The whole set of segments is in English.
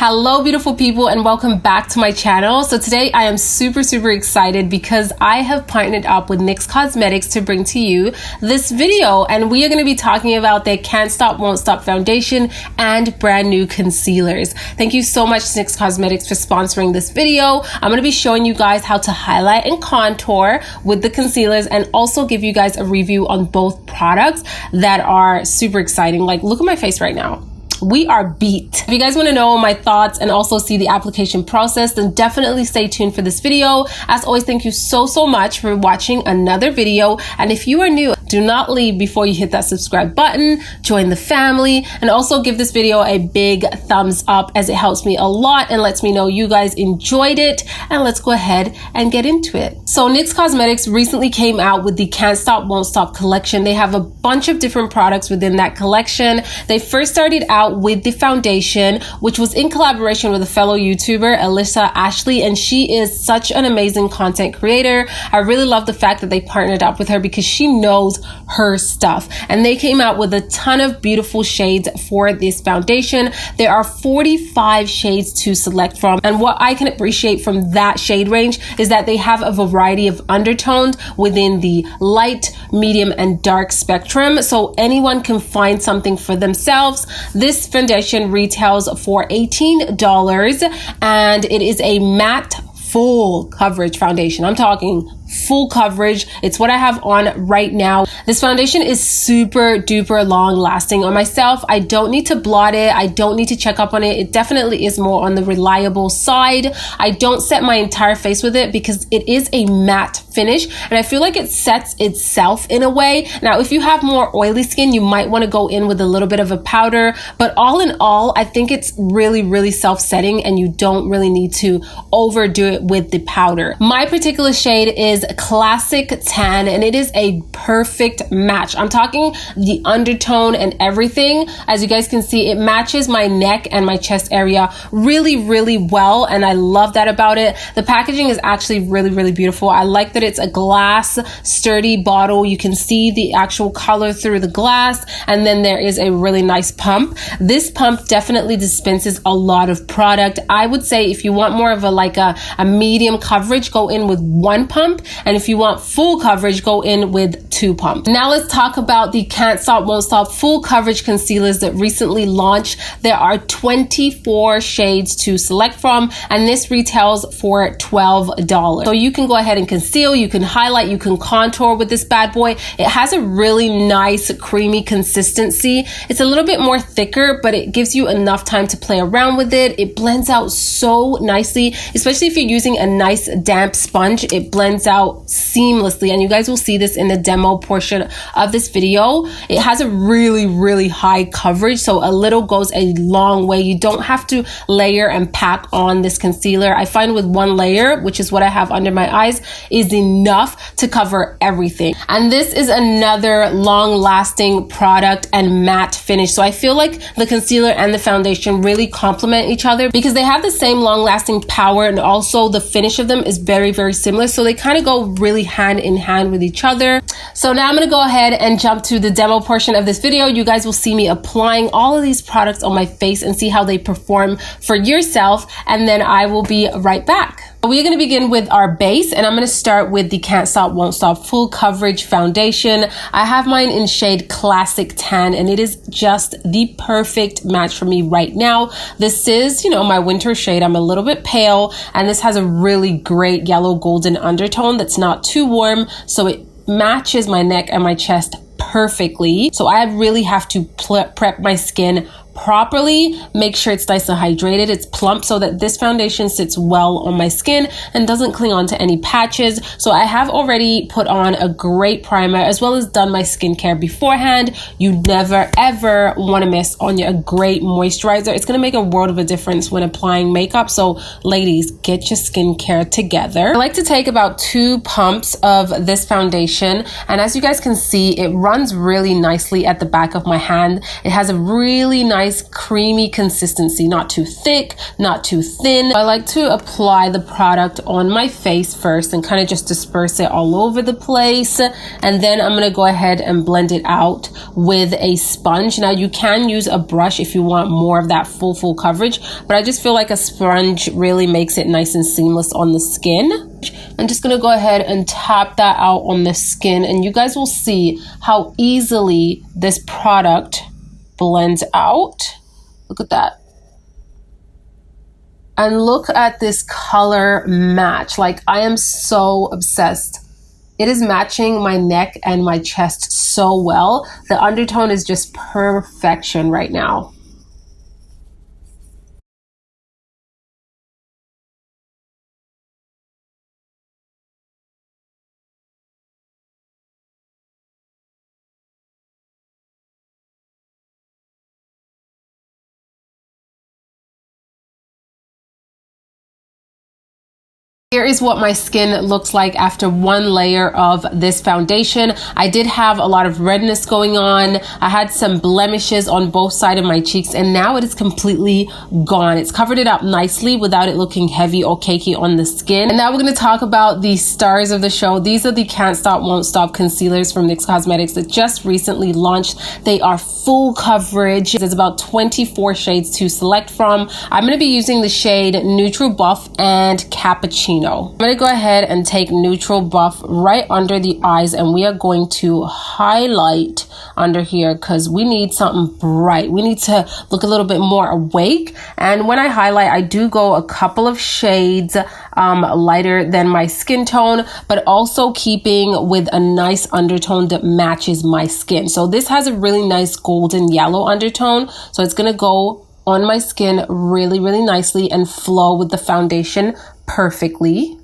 Hello beautiful people and welcome back to my channel. So today I am super excited because I have partnered up with NYX Cosmetics to bring to you this video, and we are going to be talking about their Can't Stop Won't Stop foundation and brand new concealers. Thank you so much NYX Cosmetics for sponsoring this video. I'm going to be showing you guys how to highlight and contour with the concealers and also give you guys a review on both products that are super exciting. Like, look at my face right now. We are beat. If you guys want to know my thoughts and also see the application process, then definitely stay tuned for this video. As always, thank you so much for watching another video. And if you are new, do not leave before you hit that subscribe button, join the family, and also give this video a big thumbs up as it helps me a lot and lets me know you guys enjoyed it. And let's go ahead and get into it. So NYX Cosmetics recently came out with the Can't Stop Won't Stop collection. They have a bunch of different products within that collection. They first started out with the foundation, which was in collaboration with a fellow YouTuber, Alyssa Ashley, and she is such an amazing content creator. I really love the fact that they partnered up with her because she knows her stuff, and they came out with a ton of beautiful shades for this foundation. There are 45 shades to select from, and what I can appreciate from that shade range is that they have a variety of undertones within the light, medium, and dark spectrum, so anyone can find something for themselves. This foundation retails for $18 and it is a matte full coverage foundation. I'm talking full coverage. It's what I have on right now. This foundation is super duper long lasting. On myself, I don't need to blot it. I don't need to check up on it. It definitely is more on the reliable side. I don't set my entire face with it because it is a matte finish and I feel like it sets itself in a way. Now, if you have more oily skin, you might want to go in with a little bit of a powder, but all in all, I think it's really self-setting and you don't really need to overdo it with the powder. My particular shade is Classic Tan and it is a perfect match. I'm talking the undertone and everything. As you guys can see, it matches my neck and my chest area really well, and I love that about it. The packaging is actually really beautiful. I like that it's a glass sturdy bottle. You can see the actual color through the glass, and then there is a really nice pump. This pump definitely dispenses a lot of product. I would say if you want more of a medium coverage, go in with one pump, and if you want full coverage, go in with two pumps. Now let's talk about the Can't Stop Won't Stop full coverage concealers that recently launched. There are 24 shades to select from, and this retails for $12. So you can go ahead and conceal, you can highlight, you can contour with this bad boy. It has a really nice creamy consistency. It's a little bit more thicker, but it gives you enough time to play around with it. It blends out so nicely, especially if you're using a nice damp sponge. It blends out seamlessly, and you guys will see this in the demo portion of this video. It has a really high coverage, so a little goes a long way. You don't have to layer and pack on this concealer. I find with one layer, which is what I have under my eyes, is enough to cover everything. And this is another long lasting product and matte finish, so I feel like the concealer and the foundation really complement each other because they have the same long lasting power, and also the finish of them is very similar, so they kind of go really hand in hand with each other. So now I'm going to go ahead and jump to the demo portion of this video. You guys will see me applying all of these products on my face and see how they perform for yourself, and then I will be right back. We're going to begin with our base, and I'm going to start with the Can't Stop Won't Stop full coverage foundation. I have mine in shade Classic Tan, and it is just the perfect match for me right now. This is, my winter shade. I'm a little bit pale, and this has a really great yellow golden undertone that's not too warm, so it matches my neck and my chest perfectly. So I really have to prep my skin properly, make sure it's nice and hydrated, it's plump, so that this foundation sits well on my skin and doesn't cling on to any patches. So I have already put on a great primer as well as done my skincare beforehand. You never ever want to miss on a great moisturizer. It's going to make a world of a difference when applying makeup. So ladies, get your skincare together. I like to take about 2 pumps of this foundation, and as you guys can see, it runs really nicely at the back of my hand. It has a really nice nice creamy consistency, not too thick, not too thin. I like to apply the product on my face first and kind of just disperse it all over the place. And then I'm going to go ahead and blend it out with a sponge. Now you can use a brush if you want more of that full coverage, but I just feel like a sponge really makes it nice and seamless on the skin. I'm just going to go ahead and tap that out on the skin, and you guys will see how easily this product blends out. Look at that. And look at this color match. Like, I am so obsessed. It is matching my neck and my chest so well. The undertone is just perfection right now. Here is what my skin looks like after one layer of this foundation. I did have a lot of redness going on. I had some blemishes on both sides of my cheeks, and now it is completely gone. It's covered it up nicely without it looking heavy or cakey on the skin. And now we're going to talk about the stars of the show. These are the Can't Stop, Won't Stop concealers from NYX Cosmetics that just recently launched. They are full coverage. There's about 24 shades to select from. I'm going to be using the shade Neutral Buff and Cappuccino. I'm going to go ahead and take Neutral Buff right under the eyes, and we are going to highlight under here because we need something bright. We need to look a little bit more awake. And when I highlight, I do go a couple of shades lighter than my skin tone, but also keeping with a nice undertone that matches my skin. So this has a really nice golden yellow undertone. So it's going to go on my skin really, really nicely and flow with the foundation perfectly.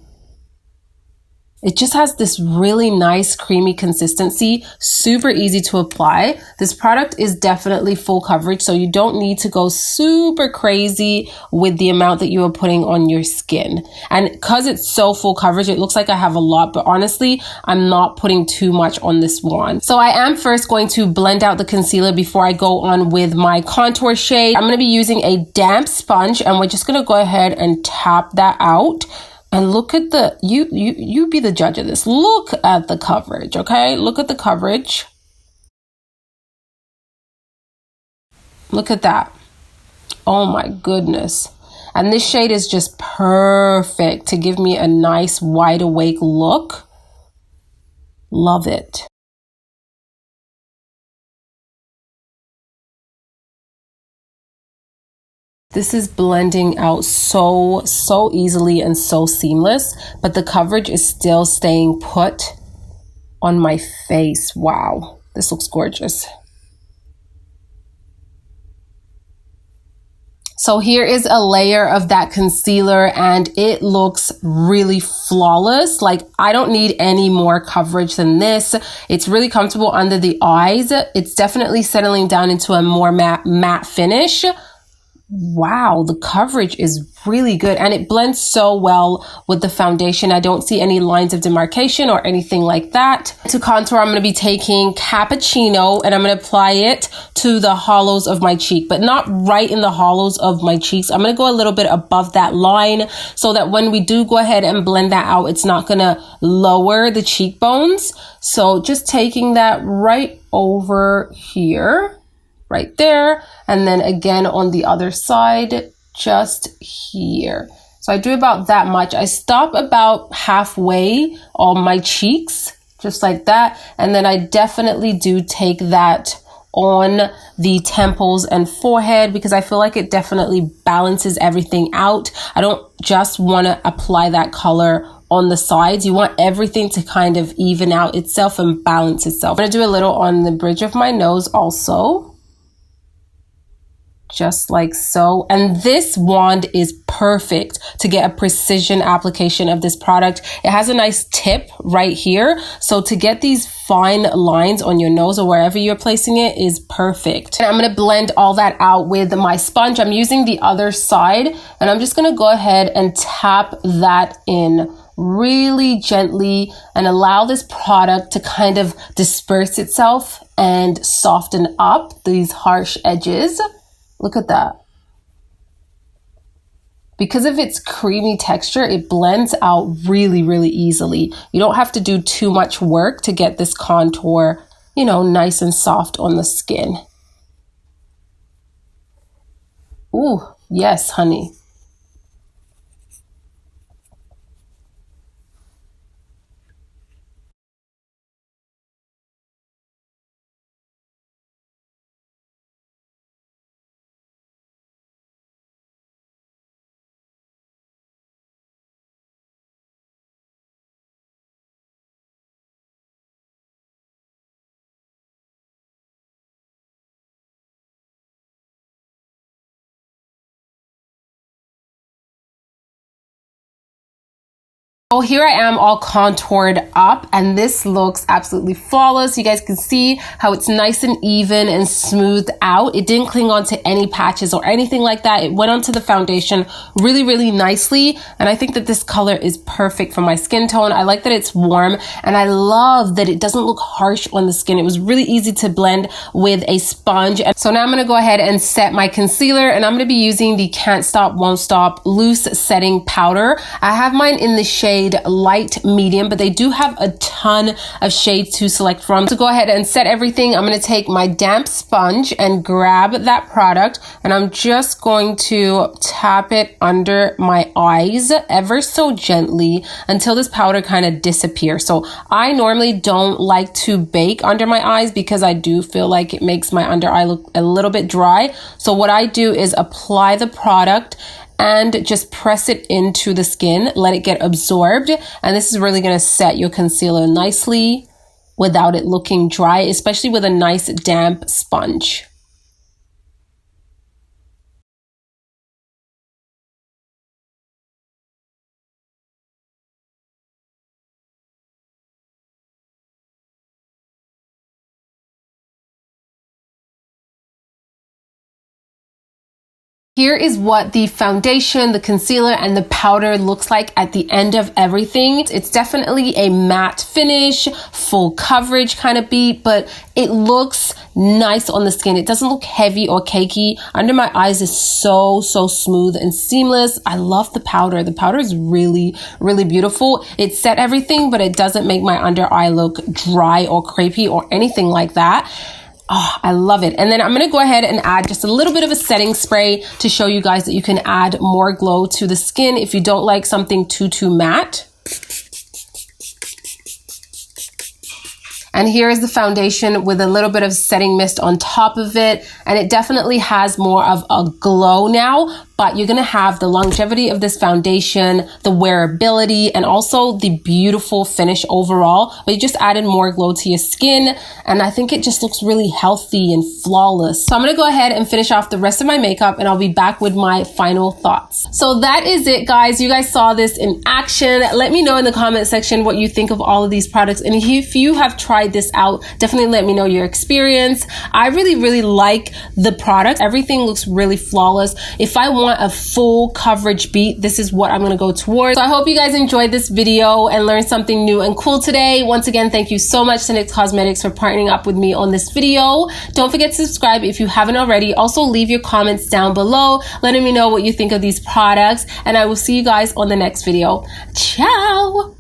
It just has this really nice creamy consistency, super easy to apply. This product is definitely full coverage, so you don't need to go super crazy with the amount that you are putting on your skin. And because it's so full coverage, it looks like I have a lot, but honestly, I'm not putting too much on this one. So I am first going to blend out the concealer before I go on with my contour shade. I'm going to be using a damp sponge, and we're just going to go ahead and tap that out. And look at the, you be the judge of this. Look at the coverage, okay? Look at the coverage. Look at that. Oh my goodness. And this shade is just perfect to give me a nice wide awake look. Love it. This is blending out so easily and so seamless, but the coverage is still staying put on my face. Wow, this looks gorgeous. So here is a layer of that concealer, and it looks really flawless. Like, I don't need any more coverage than this. It's really comfortable under the eyes. It's definitely settling down into a more matte finish. Wow, the coverage is really good, and it blends so well with the foundation. I don't see any lines of demarcation or anything like that. To contour, I'm going to be taking Cappuccino, and I'm going to apply it to the hollows of my cheek, but not right in the hollows of my cheeks. I'm going to go a little bit above that line so that when we do go ahead and blend that out, it's not going to lower the cheekbones. So just taking that right over here. Right there, and then again on the other side, just here. So I do about that much. I stop about halfway on my cheeks, just like that, and then I definitely do take that on the temples and forehead because I feel like it definitely balances everything out. I don't just want to apply that color on the sides. You want everything to kind of even out itself and balance itself. I'm going to do a little on the bridge of my nose also. Just like so. And this wand is perfect to get a precision application of this product. It has a nice tip right here. So to get these fine lines on your nose or wherever you're placing it is perfect. And I'm going to blend all that out with my sponge. I'm using the other side, and I'm just going to go ahead and tap that in really gently and allow this product to kind of disperse itself and soften up these harsh edges. Look at that. Because of its creamy texture, it blends out really, really easily. You don't have to do too much work to get this contour, you know, nice and soft on the skin. Ooh, yes, honey. Oh, here I am all contoured up, and this looks absolutely flawless. You guys can see how it's nice and even and smoothed out. It didn't cling on to any patches or anything like that. It went onto the foundation really, really nicely. And I think that this color is perfect for my skin tone. I like that it's warm, and I love that it doesn't look harsh on the skin. It was really easy to blend with a sponge. And so now I'm gonna go ahead and set my concealer, and I'm gonna be using the Can't Stop, Won't Stop Loose Setting Powder. I have mine in the shade light medium, but they do have a ton of shades to select from. To go ahead and set everything, I'm going to take my damp sponge and grab that product, and I'm just going to tap it under my eyes ever so gently until this powder kind of disappears. So I normally don't like to bake under my eyes because I do feel like it makes my under eye look a little bit dry. So what I do is apply the product and just press it into the skin, let it get absorbed. And this is really gonna set your concealer nicely without it looking dry, especially with a nice damp sponge. Here is what the foundation, the concealer, and the powder looks like at the end of everything. It's definitely a matte finish, full coverage kind of beat, but it looks nice on the skin. It doesn't look heavy or cakey. Under my eyes is so smooth and seamless. I love the powder. The powder is really, really beautiful. It set everything, but it doesn't make my under eye look dry or crepey or anything like that. Oh, I love it. And then I'm going to go ahead and add just a little bit of a setting spray to show you guys that you can add more glow to the skin if you don't like something too matte. And here is the foundation with a little bit of setting mist on top of it. And it definitely has more of a glow now, but you're gonna have the longevity of this foundation, the wearability, and also the beautiful finish overall. But you just added more glow to your skin, and I think it just looks really healthy and flawless. So I'm gonna go ahead and finish off the rest of my makeup, and I'll be back with my final thoughts. So that is it, guys. You guys saw this in action. Let me know in the comment section what you think of all of these products, and if you have tried this out, definitely let me know your experience. I really like the product. Everything looks really flawless. If I want a full coverage beat, this is what I'm going to go towards. So I hope you guys enjoyed this video and learned something new and cool today. Once again, thank you so much to NYX Cosmetics for partnering up with me on this video. Don't forget to subscribe if you haven't already. Also, leave your comments down below, letting me know what you think of these products, and I will see you guys on the next video. Ciao!